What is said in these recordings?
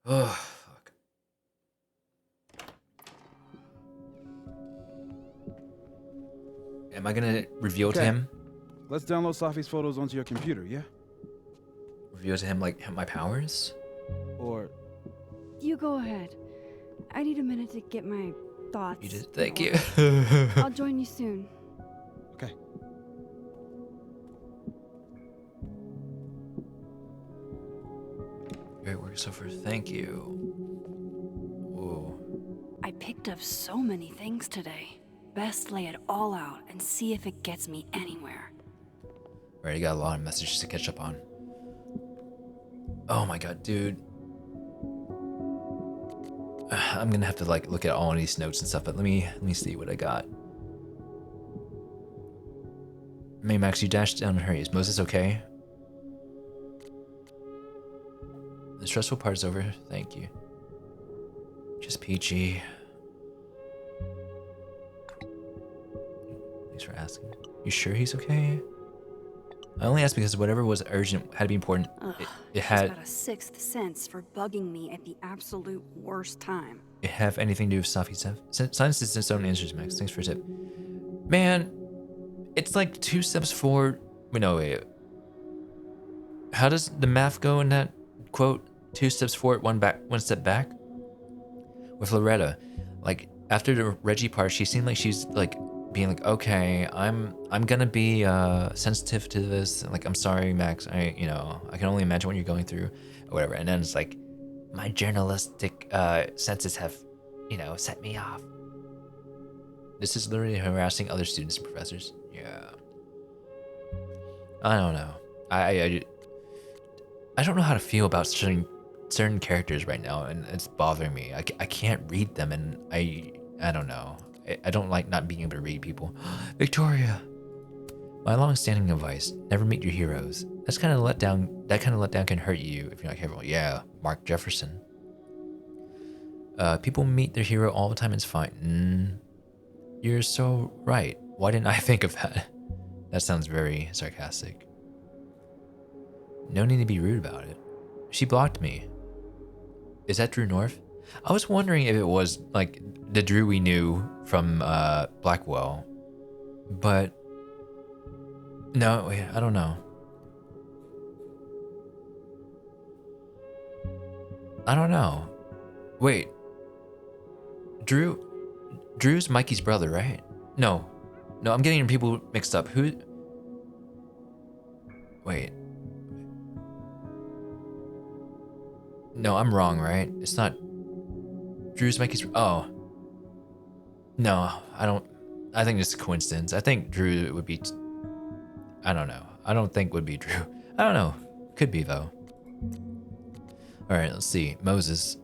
Oh, fuck. Am I gonna reveal to him? Let's download Safi's photos onto your computer, yeah? Reveal to him, like, my powers? Or... You go ahead. I need a minute to get my thoughts. You did. Thank you. I'll join you soon. Okay. Great work so far. Thank you. Whoa. I picked up so many things today. Best lay it all out and see if it gets me anywhere. Already got a lot of messages to catch up on. Oh my god, dude. I'm gonna have to like look at all of these notes and stuff, but let me see what I got. May Max, you dashed down and hurry. Is Moses okay? The stressful part is over. Thank you. Just peachy. Thanks for asking. You sure he's okay? I only asked because whatever was urgent had to be important. It had. She's got a sixth sense for bugging me at the absolute worst time. It have anything to do with Safi's stuff? Science is its own answers, Max. Thanks for a tip. Man, it's like 2 steps forward. Wait, no, wait. How does the math go in that quote? 2 steps forward, 1 step back? With Loretta, like after the Reggie part, she seemed like she's like being like, okay, I'm gonna be sensitive to this. Like, I'm sorry, Max. I can only imagine what you're going through, or whatever. And then it's like, my journalistic senses have, set me off. This is literally harassing other students and professors. Yeah. I don't know. I don't know how to feel about certain characters right now, and it's bothering me. I can't read them, and I don't know. I don't like not being able to read people. Victoria, my long-standing advice: never meet your heroes. That kind of letdown can hurt you if you're not careful. Yeah, Mark Jefferson. People meet their hero all the time. It's fine. You're so right. Why didn't I think of that? That sounds very sarcastic. No need to be rude about it. She blocked me. Is that Drew North? I was wondering if it was like the Drew we knew from Blackwell, but no, wait, I don't know. I don't know. Wait, Drew's Mikey's brother, right? No, I'm getting people mixed up. Who? Wait. No, I'm wrong, right? It's not Drew's Mikey's. Oh. No, I don't. I think it's a coincidence. I think Drew would be. I don't know. I don't think would be Drew. I don't know. Could be, though. Alright, let's see. Moses.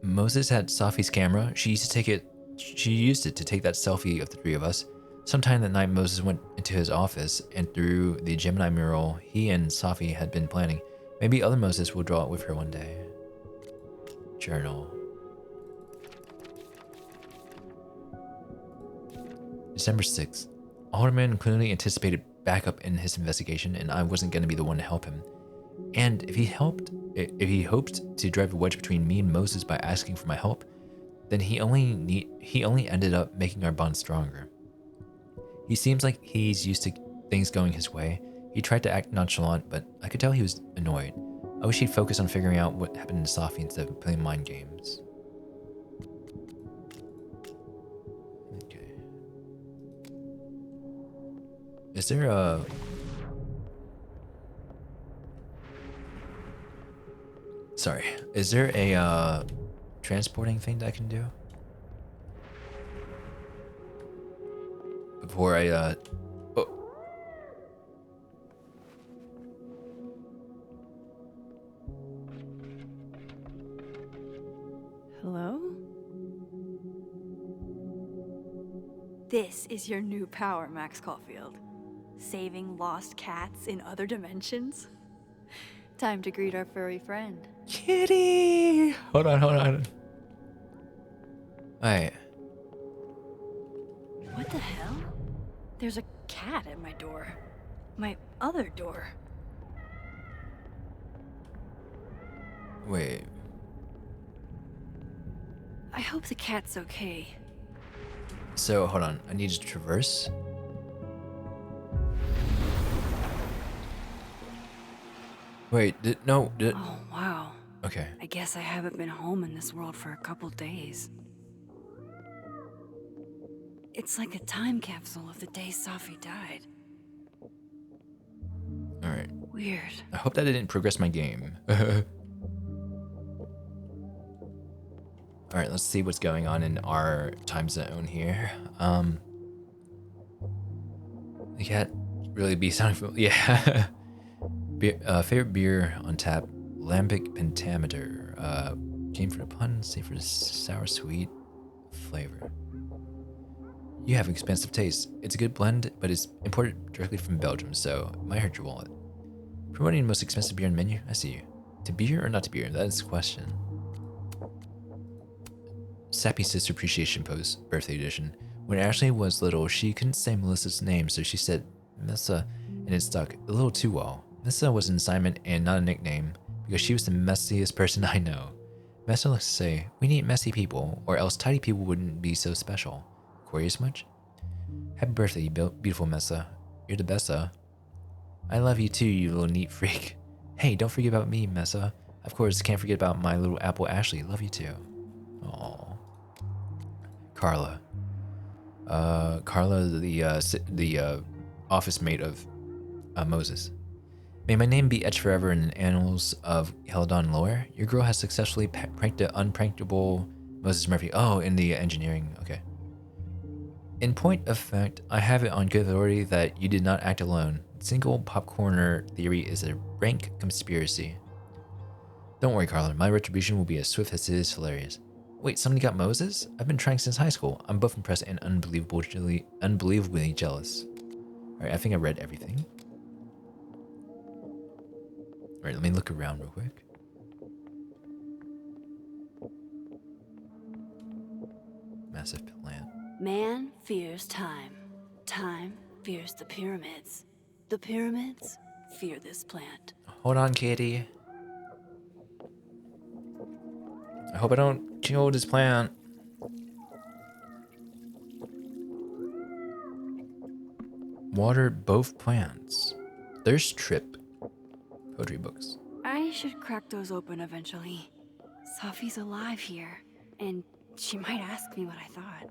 Moses had Safi's camera. She used it to take that selfie of the 3 of us. Sometime that night, Moses went into his office and drew the Gemini mural he and Safi had been planning. Maybe other Moses will draw it with her one day. Journal. December 6th. Alderman clearly anticipated backup in his investigation, and I wasn't going to be the one to help him. And if he hoped to drive a wedge between me and Moses by asking for my help, then he only ended up making our bond stronger. He seems like he's used to things going his way. He tried to act nonchalant, but I could tell he was annoyed. I wish he'd focus on figuring out what happened to Safi instead of playing mind games. Okay. Is there a... Sorry. Is there a transporting thing that I can do? Before I oh. Hello? This is your new power, Max Caulfield. Saving lost cats in other dimensions? Time to greet our furry friend. Kitty! Hold on. Alright. What the hell? There's a cat at my door. My other door. Wait. I hope the cat's okay. So, hold on. I need to traverse. Wait, no. Oh, wow. Okay. I guess I haven't been home in this world for a couple days. It's like a time capsule of the day Safi died. Alright. Weird. I hope that didn't progress my game. Alright, let's see what's going on in our time zone here. The cat really be sounding yeah. Favorite beer on tap, Lambic Pentameter. Came for the pun, save for the sour sweet flavor. You have expensive taste. It's a good blend, but it's imported directly from Belgium, so it might hurt your wallet. Promoting the most expensive beer on the menu? I see you. To beer or not to beer? That is the question. Sappy Sister Appreciation Post, birthday edition. When Ashley was little, she couldn't say Melissa's name, so she said Messa, and it stuck a little too well. Messa was an assignment and not a nickname, because she was the messiest person I know. Messa likes to say, we need messy people, or else tidy people wouldn't be so special. Aquarius much? Happy birthday, you beautiful Messa. You're the best, I love you too, you little neat freak. Hey, don't forget about me, Messa. Of course, can't forget about my little apple Ashley. Love you too. Aww. Carla. Carla, the office mate of Moses. May my name be etched forever in the annals of Heldon lore. Your girl has successfully pranked the unprankable Moses Murphy. Oh, in the engineering. Okay. In point of fact, I have it on good authority that you did not act alone. Single popcorner theory is a rank conspiracy. Don't worry, Carla. My retribution will be as swift as it is hilarious. Wait, somebody got Moses? I've been trying since high school. I'm both impressed and unbelievably jealous. Alright, I think I read everything. Alright, let me look around real quick. Massive plant. Man fears time. Time fears the pyramids. The pyramids fear this plant. Hold on, Katie. I hope I don't kill this plant. Water both plants. Thirst trip. Poetry books. I should crack those open eventually. Safi's alive here, and she might ask me what I thought.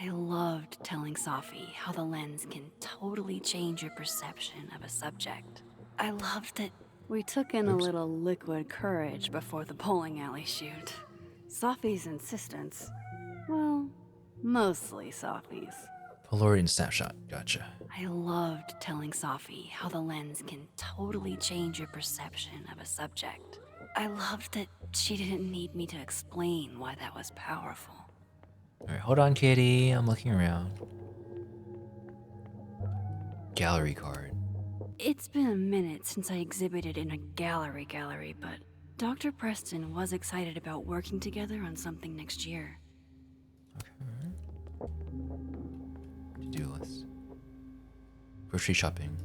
I loved telling Safi how the lens can totally change your perception of a subject. I loved that we took in a little liquid courage before the bowling alley shoot. Safi's insistence, well, mostly Safi's. Polaroid snapshot. Gotcha. I loved telling Safi how the lens can totally change your perception of a subject. I loved that she didn't need me to explain why that was powerful. Alright, hold on, Katie. I'm looking around. Gallery card. It's been a minute since I exhibited in a gallery, but Dr. Preston was excited about working together on something next year. Okay. To-do list. Grocery shopping.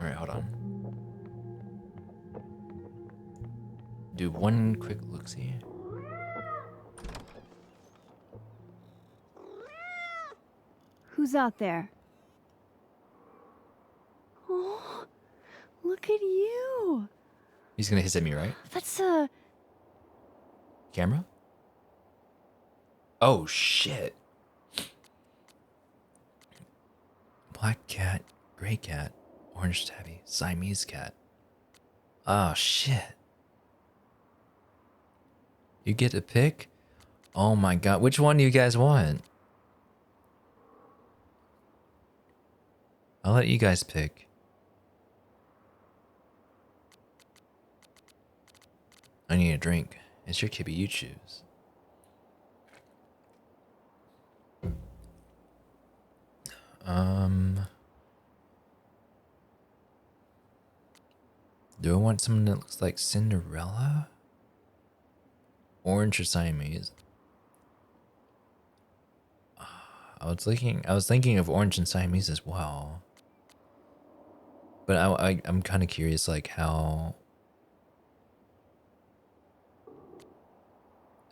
Alright, hold on. Do one quick look-see. Who's out there? Oh, look at you. He's gonna hiss at me, right? That's Camera? Oh, shit. Black cat, gray cat, orange tabby, Siamese cat. Oh, shit. You get to pick? Oh my god. Which one do you guys want? I'll let you guys pick. I need a drink. It's your kibby, you choose. Do I want someone that looks like Cinderella? Orange or Siamese? I was thinking of orange and Siamese as well. But I'm kind of curious, like how.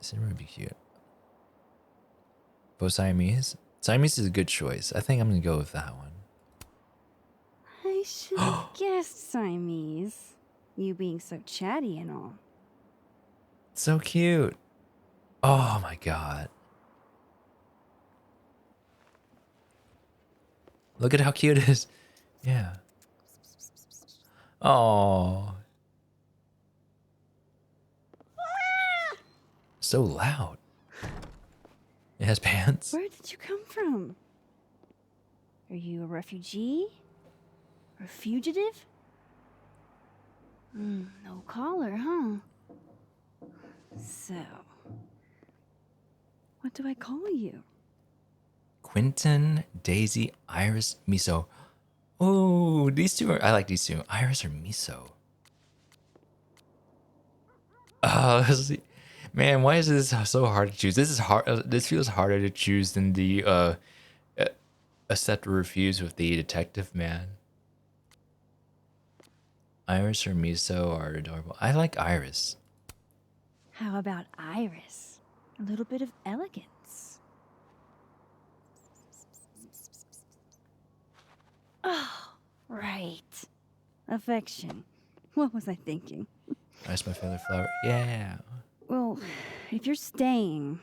Cinderella would be cute. Both Siamese? Siamese is a good choice. I think I'm gonna go with that one. I should have guessed Siamese. You being so chatty and all. So cute. Oh my god. Look at how cute it is. Yeah. Oh. So loud. It has pants. Where did you come from? Are you a refugee? A fugitive? No collar, huh? So, what do I call you? Quentin, Daisy, Iris, Miso. Oh, these two are. I like these two. Iris or Miso. Man, why is this so hard to choose? This is hard. This feels harder to choose than the accept or refuse with the detective man. Iris or Miso are adorable. I like Iris. How about Iris? A little bit of elegance. Oh, right. Affection. What was I thinking? Iris, my favorite flower. Yeah. Well, if you're staying,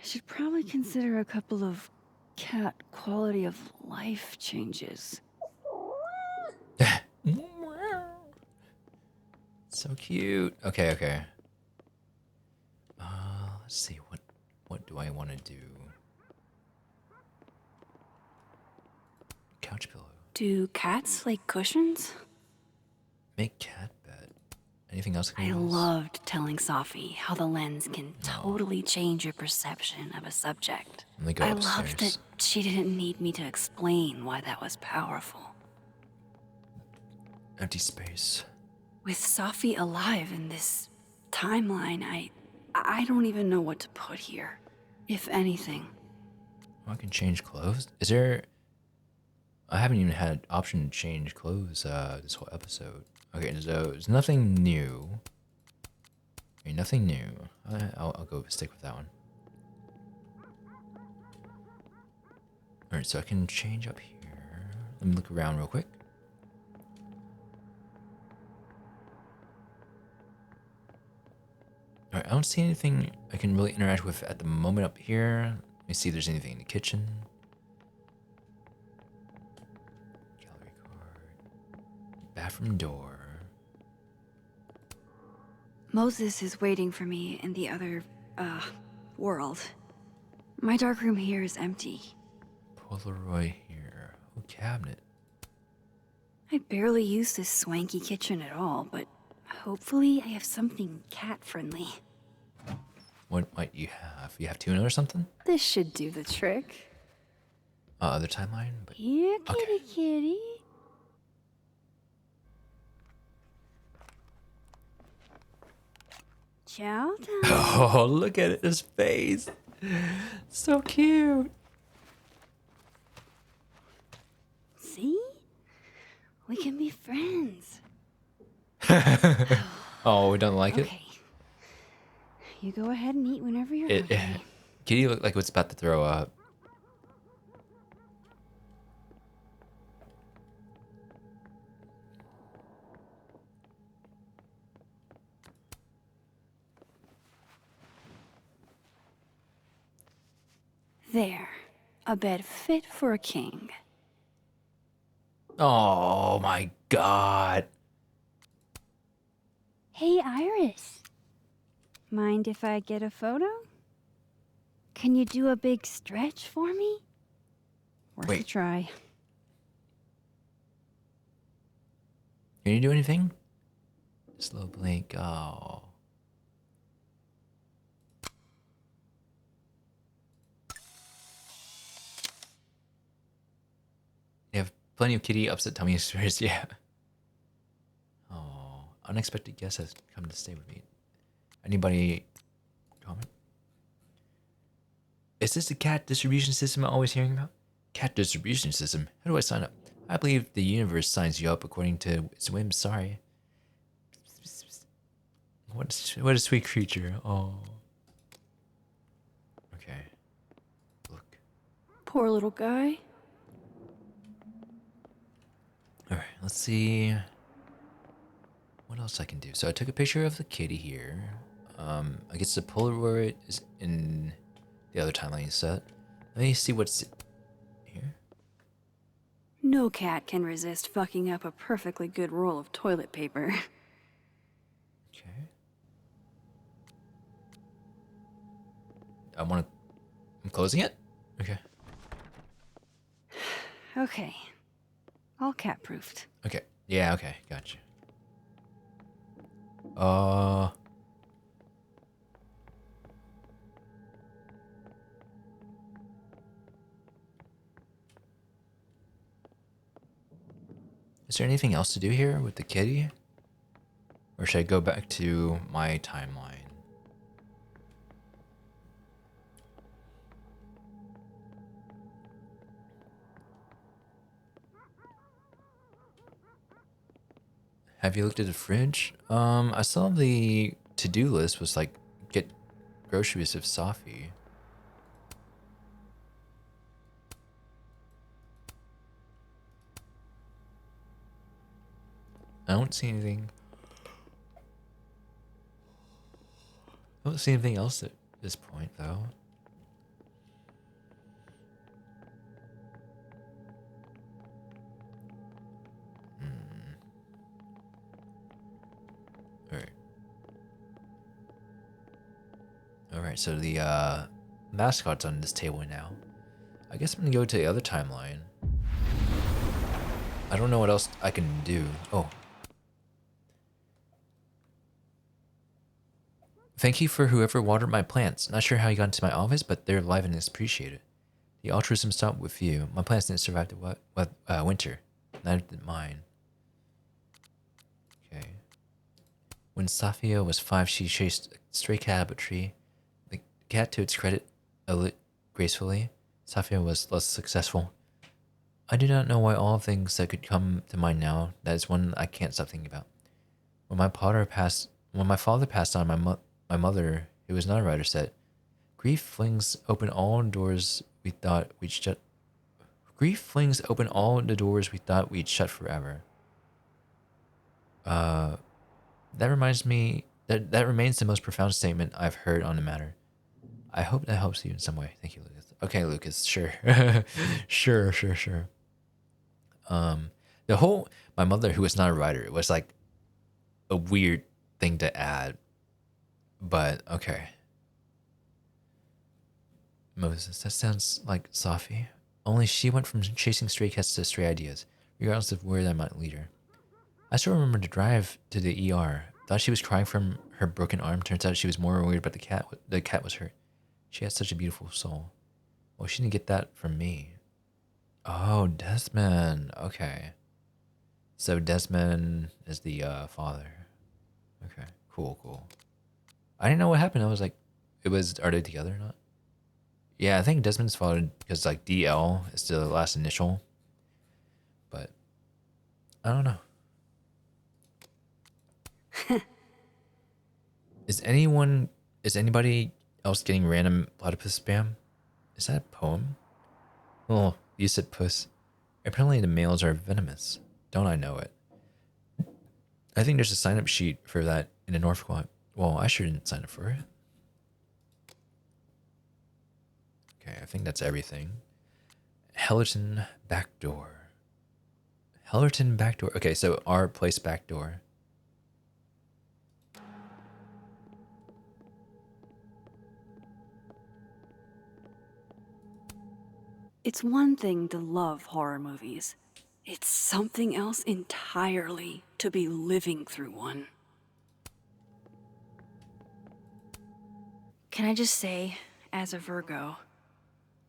I should probably consider a couple of cat quality of life changes. So cute. Okay. Let's see. What do I want to do? Couch pillow. Do cats like cushions? Make cat bed. Anything else? I loved telling Sophie how the lens can totally change your perception of a subject. Let me go I upstairs. loved that she didn't need me to explain why that was powerful. Empty space. With Sophie alive in this timeline, I don't even know what to put here, if anything. Oh, I can change clothes. Is there? I haven't even had an option to change clothes this whole episode. Okay, so there's nothing new. Okay, nothing new. I'll go stick with that one. All right, so I can change up here. Let me look around real quick. All right, I don't see anything I can really interact with at the moment up here. Let me see if there's anything in the kitchen. Gallery card. Bathroom door. Moses is waiting for me in the other, world. My darkroom here is empty. Polaroid here. Oh, cabinet. I barely use this swanky kitchen at all, but hopefully I have something cat-friendly. What might you have? You have tuna or something? This should do the trick. Other timeline? But Here, Okay. kitty kitty. Chow time. oh, look at it, his face. So cute. See? We can be friends. Oh, we don't like Okay. You go ahead and eat whenever you're it? hungry. Kitty looked like it's about to throw up. There. A bed fit for a king. Oh my god. Hey, Iris. Mind if I get a photo? Can you do a big stretch for me? Worth a Wait. try. Can you do anything? Slow blink. Oh. You have plenty of kitty upset tummy stories, yeah. Unexpected guest has come to stay with me. Anybody comment? Is this the cat distribution system I'm always hearing about? Cat distribution system? How do I sign up? I believe the universe signs you up according to its whims. Sorry. What a sweet creature. Oh. Okay. Look. Poor little guy. Alright, let's see what else I can do. So I took a picture of the kitty here. I guess the Polaroid is in the other timeline set. Let me see what's here. No cat can resist fucking up a perfectly good roll of toilet paper. Okay. I'm closing it? Okay. Okay. All cat-proofed. Okay. Yeah, okay. Gotcha. Is there anything else to do here with the kitty? Or should I go back to my timeline? Have you looked at the fridge? I saw the to-do list was like get groceries of Safi. I don't see anything. I don't see anything else at this point, though. Alright. Alright, so the mascot's on this table now. I guess I'm gonna go to the other timeline. I don't know what else I can do. Oh. Thank you for whoever watered my plants. Not sure how you got into my office, but they're alive and it's appreciated. The altruism stopped with you. My plants didn't survive the winter. Neither did mine. Okay. When Safia was 5, she chased a stray cat up a tree. The cat, to its credit, lit gracefully. Safia was less successful. I do not know why all things that could come to mind now. That is one I can't stop thinking about. When my father passed on, my mother, who was not a writer, said, "Grief flings open all doors we thought we'd shut. Grief flings open all the doors we thought we'd shut forever." That reminds me that remains the most profound statement I've heard on the matter. I hope that helps you in some way. Thank you, Lucas. Okay, Lucas, sure. sure. The whole my mother, who was not a writer, it was like a weird thing to add. But okay. Moses, that sounds like Safi. Only she went from chasing stray cats to stray ideas, regardless of where that might lead her. I still remember the drive to the ER. Thought she was crying from her broken arm. Turns out she was more worried about the cat. The cat was hurt. She had such a beautiful soul. Well, she didn't get that from me. Oh, Desmond. Okay. So Desmond is the father. Okay. Cool. I didn't know what happened. I was like, are they together or not? Yeah, I think Desmond's father, because like DL is the last initial. But I don't know. Is anybody else getting random platypus spam? Is that a poem? Oh, you said puss. Apparently the males are venomous. Don't I know it? I think there's a sign-up sheet for that in the North Quad. Well, I sure didn't sign up for it. Okay, I think that's everything. Hellerton backdoor. Hellerton backdoor. Okay, so our place backdoor. It's one thing to love horror movies. It's something else entirely to be living through one. Can I just say, as a Virgo,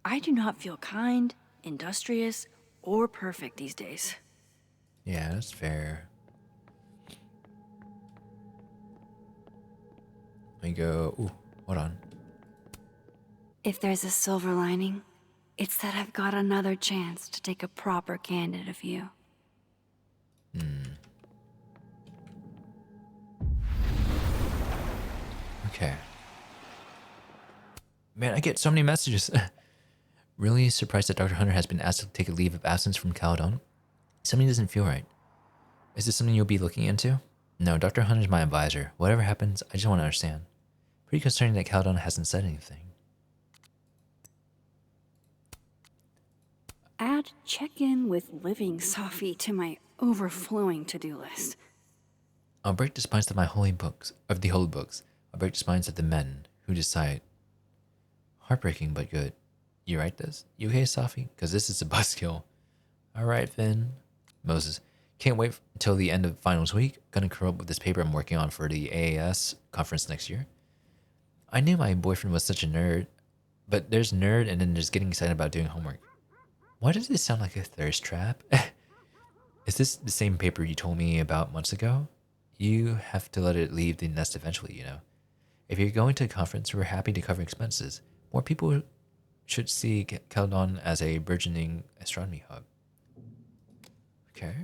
I do not feel kind, industrious, or perfect these days. Yeah, that's fair. Let me go. Ooh, hold on. If there's a silver lining, it's that I've got another chance to take a proper candid of you. Okay. Man, I get so many messages. Really surprised that Dr. Hunter has been asked to take a leave of absence from Caledon. Something doesn't feel right. Is this something you'll be looking into? No, Dr. Hunter's my advisor. Whatever happens, I just want to understand. Pretty concerning that Caledon hasn't said anything. Add check-in with living Safi to my overflowing to-do list. I'll break the spines of the holy books. I'll break the spines of the men who decide. Heartbreaking, but good. You write this? You okay, Safi? Because this is a buzzkill. All right, Finn. Moses. Can't wait until the end of finals week. Gonna curl up with this paper I'm working on for the AAS conference next year. I knew my boyfriend was such a nerd, but there's nerd and then there's getting excited about doing homework. Why does this sound like a thirst trap? Is this the same paper you told me about months ago? You have to let it leave the nest eventually, you know. If you're going to a conference, we're happy to cover expenses. More people should see Caledon as a burgeoning astronomy hub. Okay.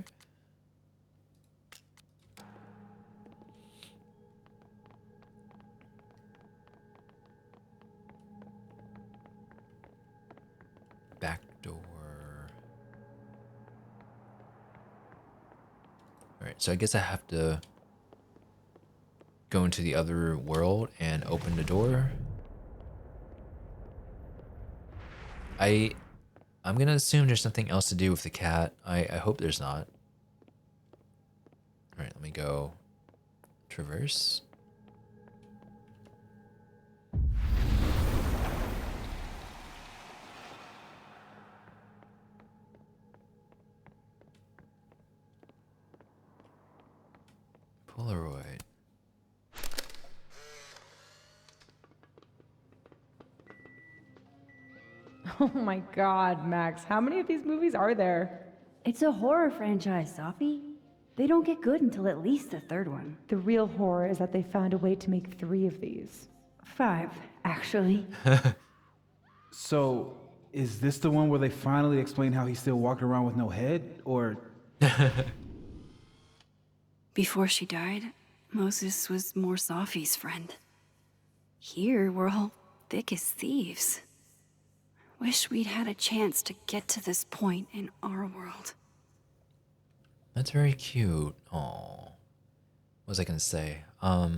Back door. Alright, so I guess I have to go into the other world and open the door. I'm gonna assume there's something else to do with the cat. I hope there's not. Alright, let me go traverse. Polaroid. Oh my god, Max, how many of these movies are there? It's a horror franchise, Safi. They don't get good until at least the third one. The real horror is that they found a way to make 3 of these. 5, actually. So, is this the one where they finally explain how he's still walking around with no head? Or Before she died, Moses was more Safi's friend. Here, we're all thick as thieves. Wish we'd had a chance to get to this point in our world. That's very cute. Oh. What was I gonna say? Oh.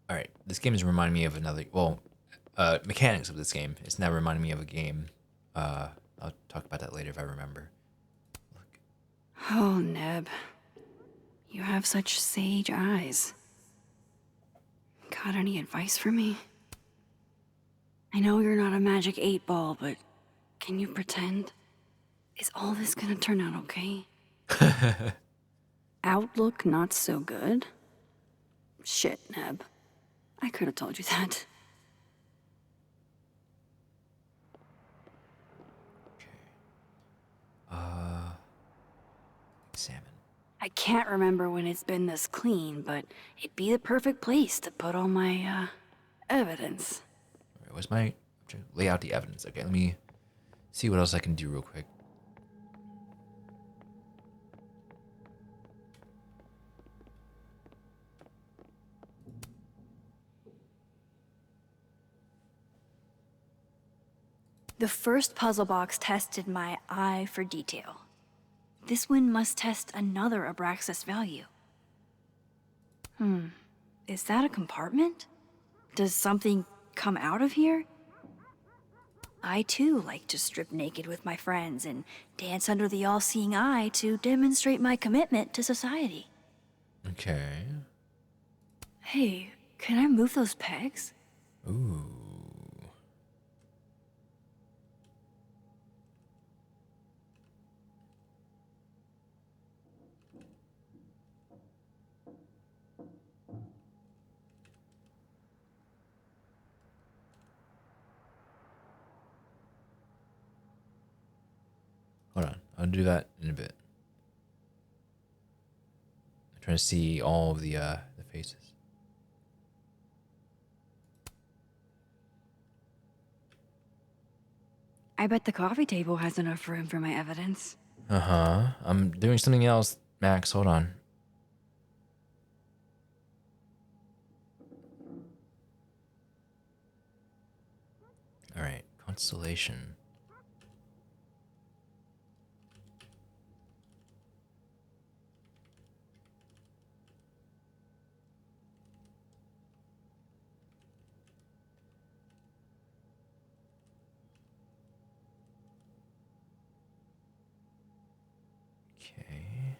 Alright. This game is reminding me of another mechanics of this game. It's now reminding me of a game. I'll talk about that later if I remember. Look. Oh, Neb. You have such sage eyes. Got any advice for me? I know you're not a magic 8-ball, but can you pretend? Is all this gonna turn out okay? Outlook not so good? Shit, Neb. I could have told you that. Examine. I can't remember when it's been this clean, but it'd be the perfect place to put all my, evidence. Alright, what's my... lay out the evidence. Okay, let me see what else I can do real quick. The first puzzle box tested my eye for detail. This one must test another Abraxas value. Is that a compartment? Does something come out of here? I too like to strip naked with my friends and dance under the all-seeing eye to demonstrate my commitment to society. Okay. Hey, can I move those pegs? Ooh. Hold on, I'll do that in a bit. trying to see all of the faces. I bet the coffee table has enough room for my evidence. Uh-huh. I'm doing something else, Max. Hold on. All right. Constellation. Okay.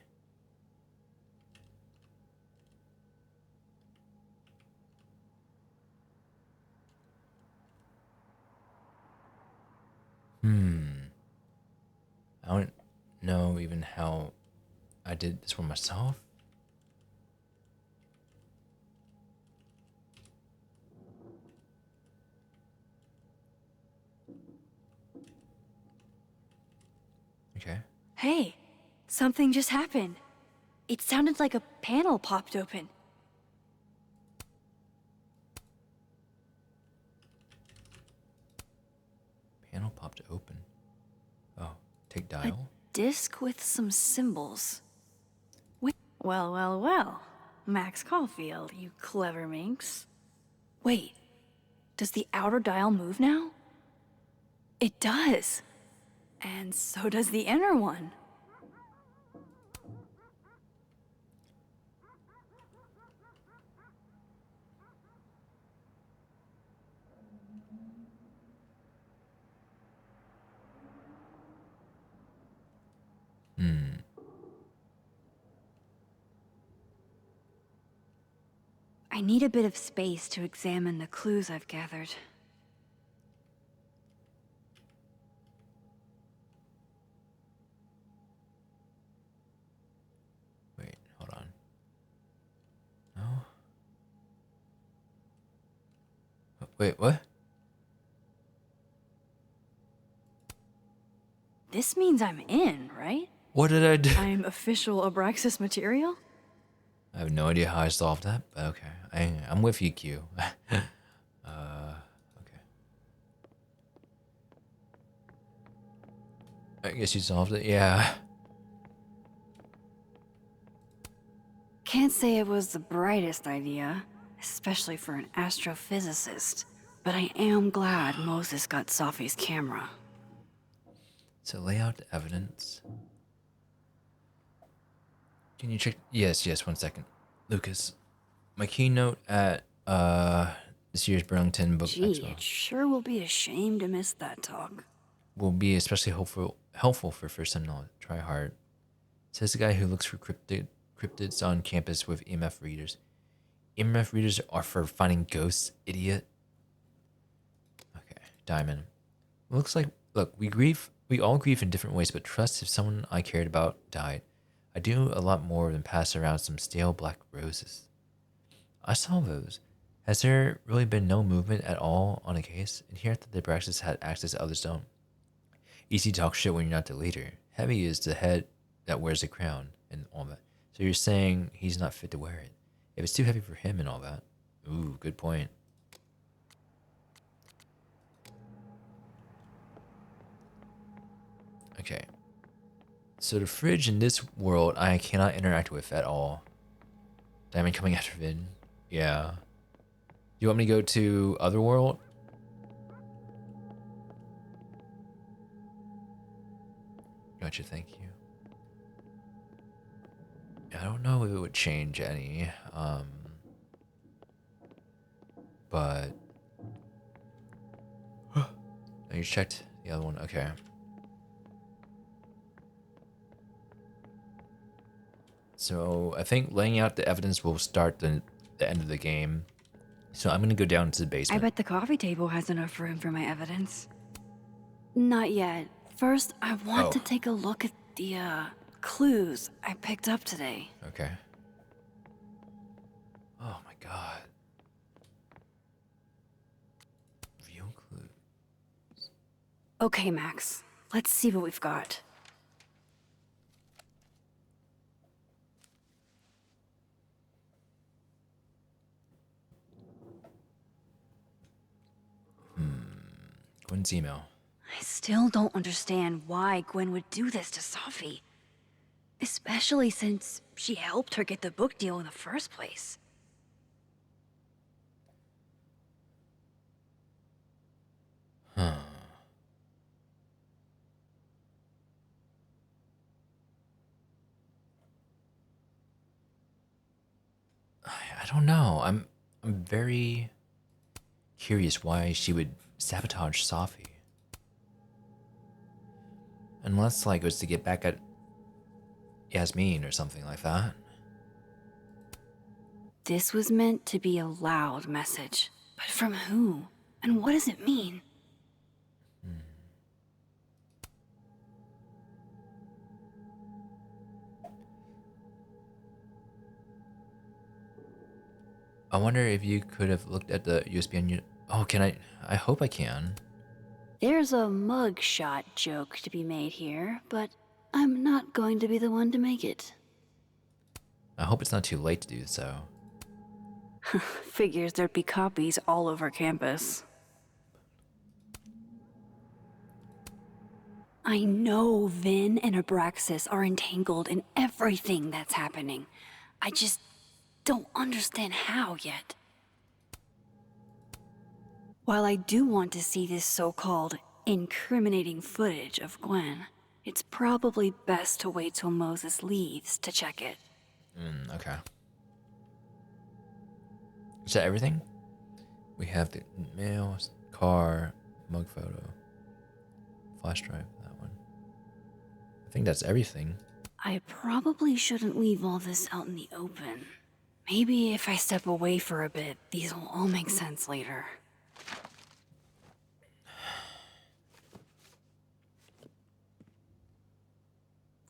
I don't know even how I did this for myself. Okay. Hey, something just happened. It sounded like a panel popped open. Panel popped open. Oh, take A dial. disc with some symbols. Well, well, well. Max Caulfield, you clever minx. Wait, does the outer dial move now? It does. And so does the inner one. I need a bit of space to examine the clues I've gathered. Wait, hold on. No. Wait, what? This means I'm in, right? What did I do? I'm official Abraxas material? I have no idea how I solved that, but okay. I'm with you, Q. Okay. I guess you solved it, yeah. Can't say it was the brightest idea, especially for an astrophysicist. But I am glad Moses got Safi's camera. So lay out the evidence. Can you check? Yes, 1 second. Lucas, my keynote at this year's Burlington Book Gee, Expo it sure will be a shame to miss that talk. will be especially helpful for first-time knowledge. Try hard. Says the guy who looks for cryptids on campus with EMF readers. EMF readers are for finding ghosts, idiot. Okay, Diamond. Looks like, look, we all grieve in different ways, but trust if someone I cared about died. I do a lot more than pass around some stale black roses. I saw those. Has there really been no movement at all on a case? And here that the Braxis had access others don't. Easy to talk shit when you're not the leader. Heavy is the head that wears the crown and all that. So you're saying he's not fit to wear it. If it's too heavy for him and all that. Ooh, good point. Okay. So the fridge in this world I cannot interact with at all. Diamond coming after Vin. Yeah. You want me to go to Otherworld? Gotcha, thank you. I don't know if it would change any, but oh, you checked the other one. Okay. So I think laying out the evidence will start the end of the game. So I'm gonna go down to the I basement. bet the coffee table has enough room for my evidence. Not yet. First, I want to Oh. take a look at the, clues I picked up today. Okay. Oh my god. View clue. Okay, Max. Let's see what we've got. Gwen's email. I still don't understand why Gwen would do this to Safi. Especially since she helped her get the book deal in the first place. Huh. I don't know. I'm very curious why she would sabotage Safi. Unless like it was to get back at Yasmin or something like that. This was meant to be a loud message. But from who? And what does it mean? I wonder if you could have looked at the USB on your... Oh, can I? I hope I can. There's a mugshot joke to be made here, but I'm not going to be the one to make it. I hope it's not too late to do so. Figures there'd be copies all over campus. I know Vin and Abraxas are entangled in everything that's happening. I just don't understand how yet. While I do want to see this so-called incriminating footage of Gwen, it's probably best to wait till Moses leaves to check it. Okay. Is that everything? We have the mail, car, mug photo, flash drive, that one. I think that's everything. I probably shouldn't leave all this out in the open. Maybe if I step away for a bit, these will all make sense later.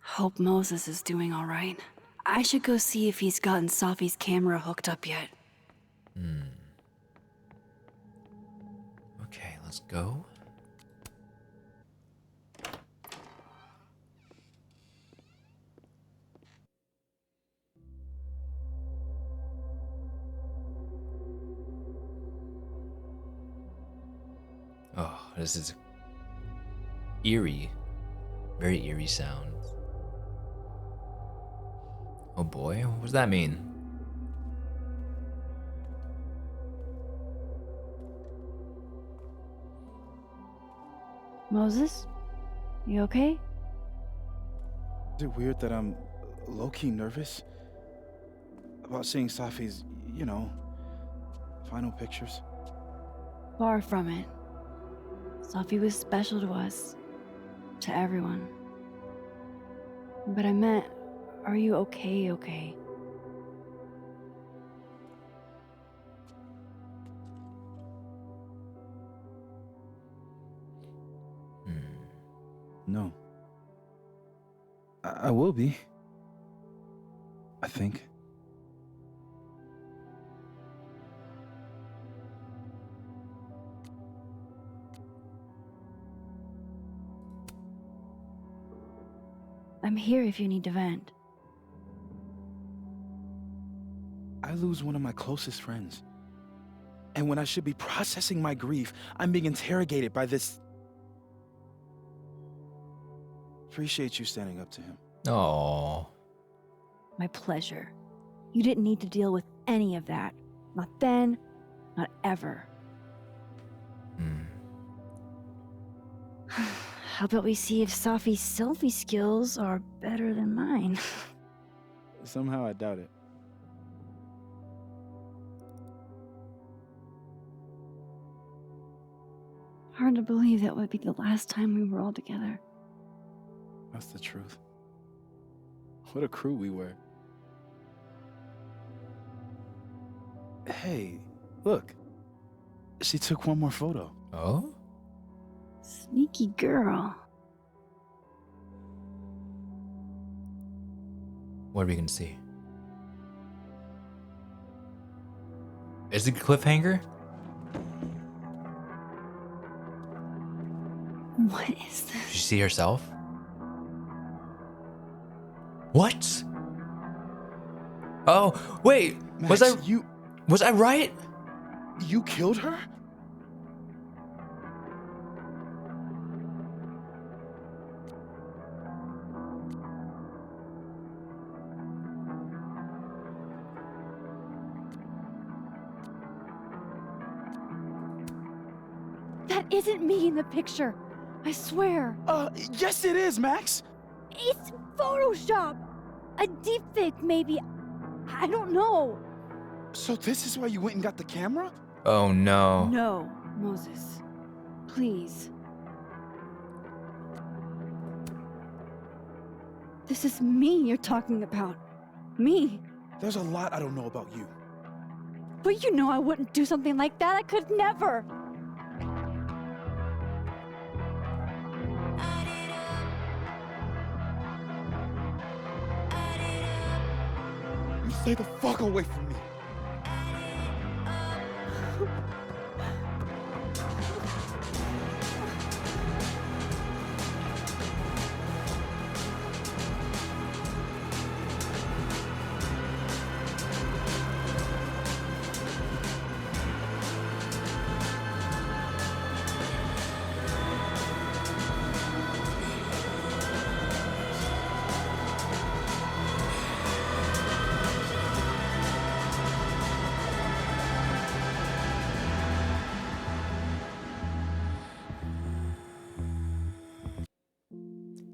Hope Moses is doing all right. I should go see if he's gotten Safi's camera hooked up yet. Okay, let's go. Oh, this is eerie. Very eerie sound. Oh boy, what does that mean? Moses? You okay? Is it weird that I'm low-key nervous about seeing Safi's, final pictures? Far from it. Safi was special to us. To everyone. But I meant, are you okay? No. I will be. I think. I'm here if you need to vent. I lose one of my closest friends. And when I should be processing my grief, I'm being interrogated by this... Appreciate you standing up to him. Oh, My pleasure. You didn't need to deal with any of that. Not then, not ever. How about we see if Safi's selfie skills are better than mine? Somehow I doubt it. Hard to believe that would be the last time we were all together. That's the truth. What a crew we were. Hey, look. She took one more photo. oh, Sneaky girl. what are we gonna see? Is it a cliffhanger? What is this? Did she see herself? What? Oh, wait. Max, Was I right? you killed her? That isn't me in the picture. I swear. Yes it is, Max. It's Photoshop. A deepfake, maybe. I don't know. So this is why you went and got the camera? Oh no. No, Moses. Please. This is me you're talking about. Me. There's a lot I don't know about you. But you know I wouldn't do something like that. I could never. You stay the fuck away from me.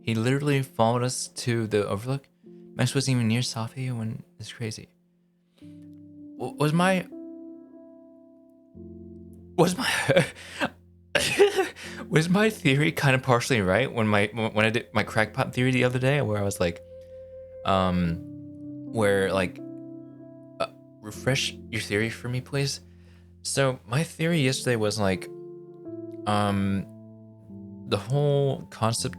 He literally followed us to the overlook. Max wasn't even near Safi when it's crazy. Was my was my theory kind of partially right when I did my crackpot theory the other day, where I was like, refresh your theory for me, please. So my theory yesterday was like, the whole concept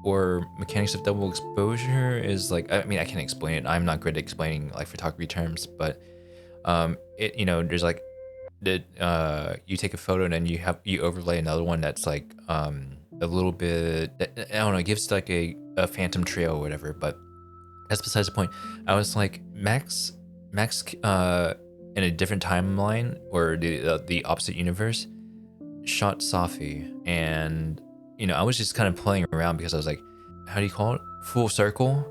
or mechanics of double exposure is like, I mean, I can't explain it. I'm not good at explaining like photography terms, but it, you know, there's like you take a photo and then you overlay another one that's like a little bit, I don't know, it gives like a phantom trail or whatever, but that's besides the point. I was like, Max in a different timeline or the opposite universe shot Safi, and you know, I was just kind of playing around because I was like, how do you call it? Full circle,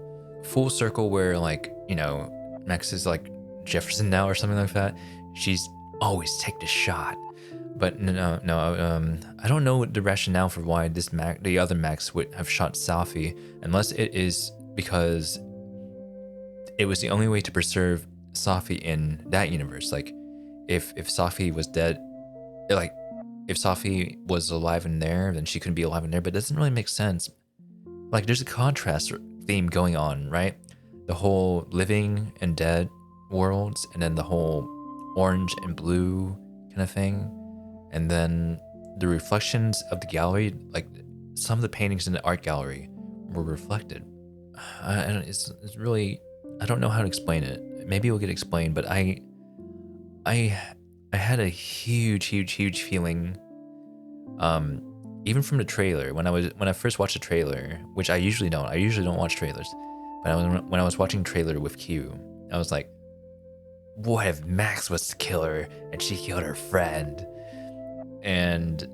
where like, you know, Max is like Jefferson now or something like that. She's always take the shot, but no, I don't know the rationale for why the other Max would have shot Safi, unless it is because it was the only way to preserve Safi in that universe. Like, if Safi was dead, like, if Safi was alive in there, then she couldn't be alive in there, but it doesn't really make sense. Like, there's a contrast theme going on, right? The whole living and dead worlds, and then the whole orange and blue kind of thing. And then the reflections of the gallery, like some of the paintings in the art gallery were reflected. It's really, I don't know how to explain it. Maybe it'll get explained, but I had a huge feeling, even from the trailer. When I first watched the trailer, which I usually don't watch trailers, but when I was watching the trailer with Q, I was like, what if Max was the killer and she killed her friend? And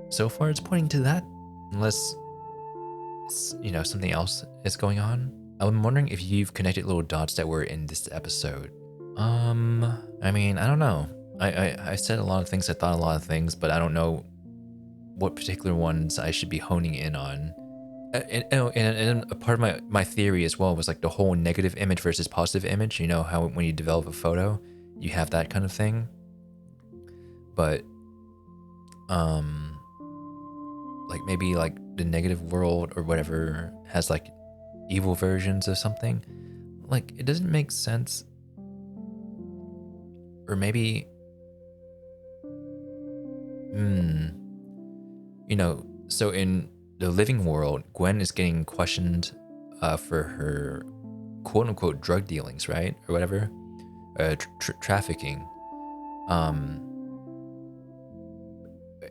so far it's pointing to that, unless you know, something else is going on. I'm wondering if you've connected little dots that were in this episode. I mean, I don't know. I said a lot of things, I thought a lot of things, but I don't know what particular ones I should be honing in on. And a part of my theory as well was like the whole negative image versus positive image. You know how when you develop a photo, you have that kind of thing. But, like maybe like the negative world or whatever has like evil versions of something. Like, it doesn't make sense. Or maybe, you know, so in the living world, Gwen is getting questioned for her quote unquote drug dealings, right? Or whatever, trafficking.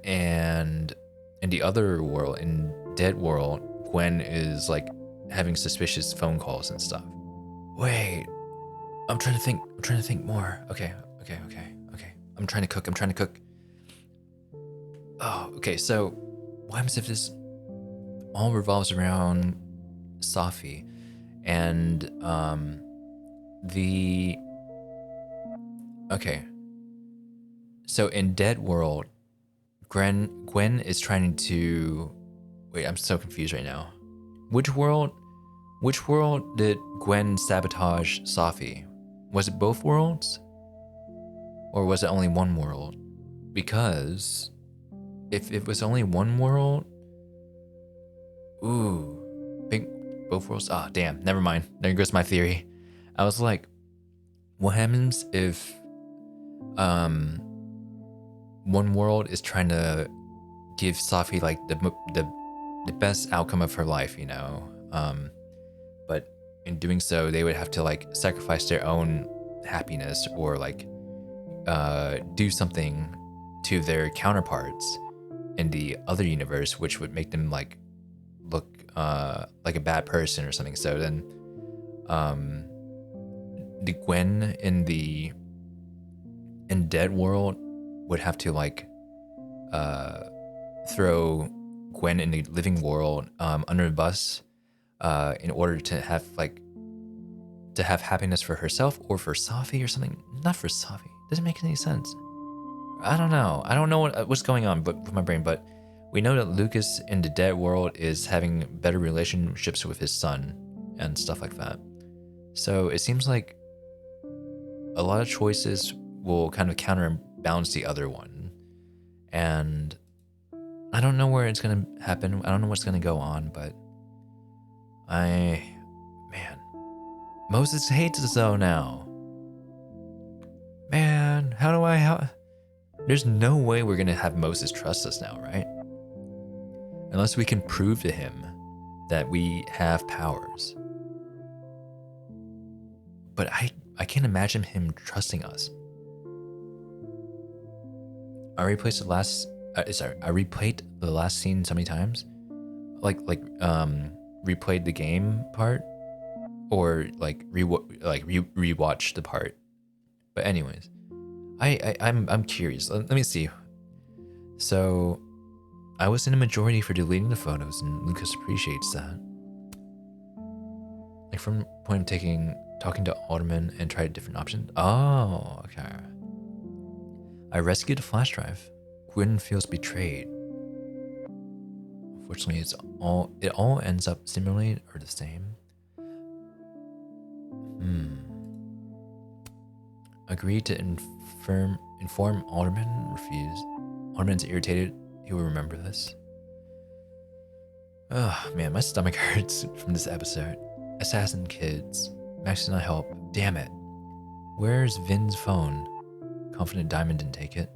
And in the other world, in Dead World, Gwen is like having suspicious phone calls and stuff. Wait, I'm trying to think more. Okay. I'm trying to cook. Oh, okay, so what happens if this all revolves around Safi and okay, so in Dead World, Gwen is trying to... Wait, I'm so confused right now. Which world did Gwen sabotage Safi? Was it both worlds? Or was it only one world? Because if it was only one world... Ooh. Big both worlds? Ah, damn. Never mind. There goes my theory. I was like, what happens if one world is trying to give Safi like the best outcome of her life, you know? But in doing so, they would have to like sacrifice their own happiness or like do something to their counterparts in the other universe, which would make them like look like a bad person or something. So then the Gwen in Dead World would have to like throw Gwen in the living world under a bus in order to have happiness for herself or for Safi or something. Not for Safi. Doesn't make any sense. I don't know. I don't know what's going on with my brain, but we know that Lucas in the Dead World is having better relationships with his son and stuff like that. So it seems like a lot of choices will kind of counterbalance the other one. And I don't know where it's going to happen. I don't know what's going to go on, but man, Moses hates us though now. Man, how there's no way we're going to have Moses trust us now, right? Unless we can prove to him that we have powers. But I can't imagine him trusting us. I replayed the last scene so many times. Replayed the game part, or like rewatched the part. But anyways, I'm curious. Let me see. So, I was in a majority for deleting the photos, and Lucas appreciates that. Like from the point of talking to Alderman and tried different options. Oh, okay. I rescued a flash drive. Gwen feels betrayed. Unfortunately, it all ends up similarly or the same. Agreed to inform Alderman, refused. Alderman's irritated. He will remember this. Oh man, my stomach hurts from this episode. Assassin kids. Max did not help. Damn it. Where's Vin's phone? Confident Diamond didn't take it.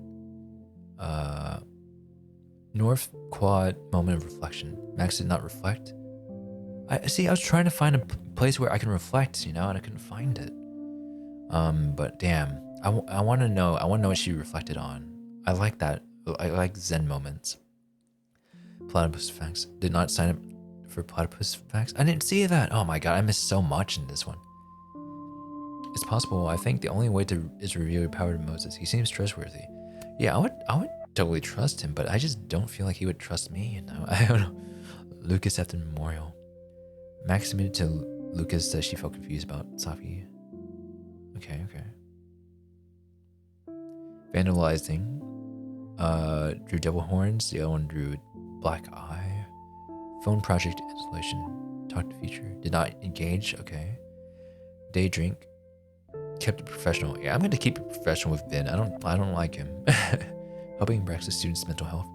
North Quad moment of reflection. Max did not reflect. I was trying to find a place where I can reflect, you know, and I couldn't find it. But damn, I want to know. I want to know what she reflected on. I like that. I like Zen moments. Platypus facts. Did not sign up for platypus facts. I didn't see that. Oh my god, I missed so much in this one. It's possible. I think the only way is to reveal your power to Moses. He seems trustworthy. Yeah, I would totally trust him, but I just don't feel like he would trust me. You know, I don't know. Lucas after memorial. Max admitted to Lucas that she felt confused about Safi. Okay. Vandalizing. Drew devil horns. The other one drew black eye. Phone project installation. Talk to feature. Did not engage. Okay. Day drink. Kept it professional. Yeah, I'm going to keep it professional with Vin. I don't like him. Helping Brexit students' mental health.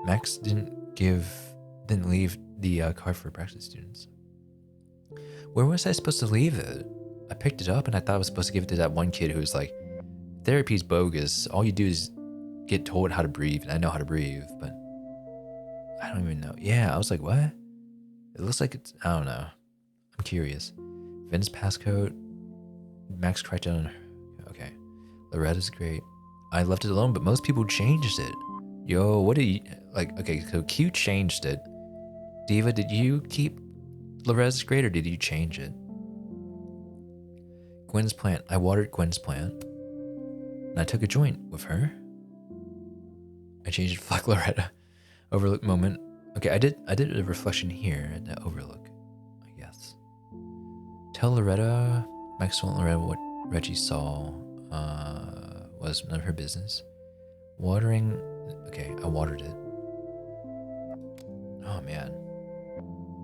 Max didn't leave the card for Brexit students. Where was I supposed to leave it? I picked it up and I thought I was supposed to give it to that one kid who was like, therapy's bogus. All you do is get told how to breathe, and I know how to breathe, but I don't even know. Yeah, I was like, what? It looks like it's, I don't know. I'm curious. Vin's passcode. Max cracked down on her. Okay. Loretta's great. I left it alone, but most people changed it. Yo, what did you, like, okay, so Q changed it. Diva, did you keep Loretta's great or did you change it? Gwen's plant. I watered Gwen's plant. And I took a joint with her. I changed it to Fleck Loretta. Overlook moment. Okay, I did a reflection here at the overlook, I guess. Tell Loretta, Max told Loretta what Reggie saw was none of her business. Watering Okay, I watered it. Oh man.